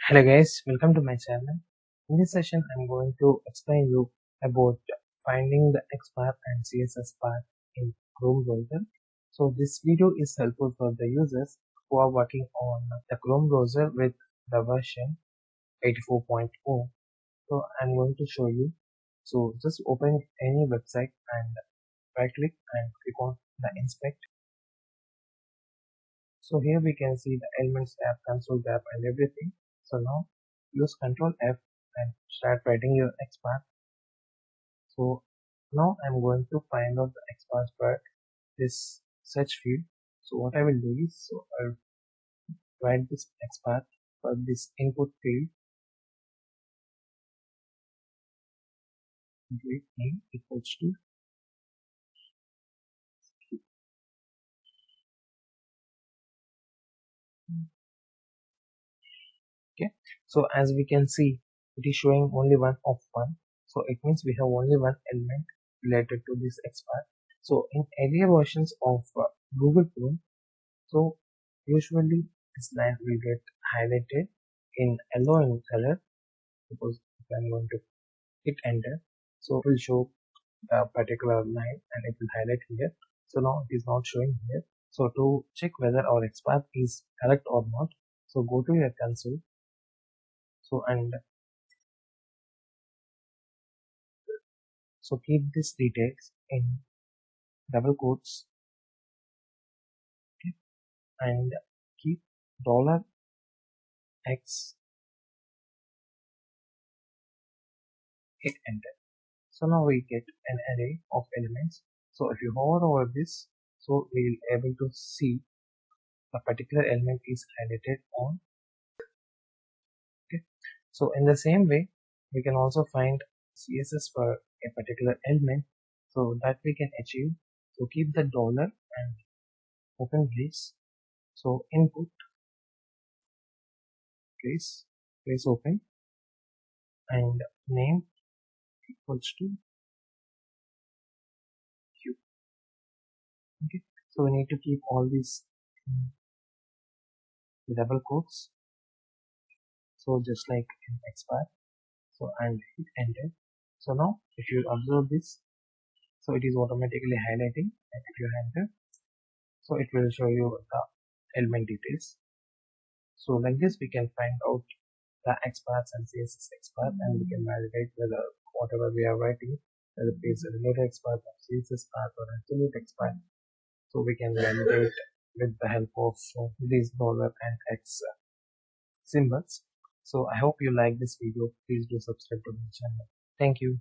Hello guys, welcome to my channel. In this session, I'm going to explain you about finding the XPath and CSS path in Chrome browser. So this video is helpful for the users who are working on the Chrome browser with the version 84.0. So I'm going to show you. So just open any website and right click and click on the inspect. So here we can see the elements tab, console tab and everything. So now use Ctrl F and start writing your XPath. So now I'm going to find out the XPath for this search field. So what I will do is, so I'll write this XPath for this input field. Name equals to okay. So as we can see, it is showing only one of one. So it means we have only one element related to this XPath. So in earlier versions of Google Chrome, so usually this line will get highlighted in yellow in color. Suppose if I'm going to hit enter, so it will show a particular line and it will highlight here. So now it is not showing here. So to check whether our XPath is correct or not, so go to your console. So so keep these details in double quotes, okay, and keep $x, hit enter. So now we get an array of elements. So if you hover over this, so we will able to see a particular element is highlighted on. Okay. So in the same way, we can also find CSS for a particular element. So that we can achieve. So keep the dollar and open brace. So input brace open and name equals to Q. Okay. So we need to keep all these double quotes. So just like in XPath. So and hit enter. So now if you observe this, so it is automatically highlighting, and if you enter, so it will show you the element details. So like this we can find out the XPaths and CSS XPath, and we can validate whether whatever we are writing, whether it is a related XPath or CSS path or absolute XPath. So we can validate with the help of these dollar and X symbols. So I hope you like this video. Please do subscribe to my channel. Thank you.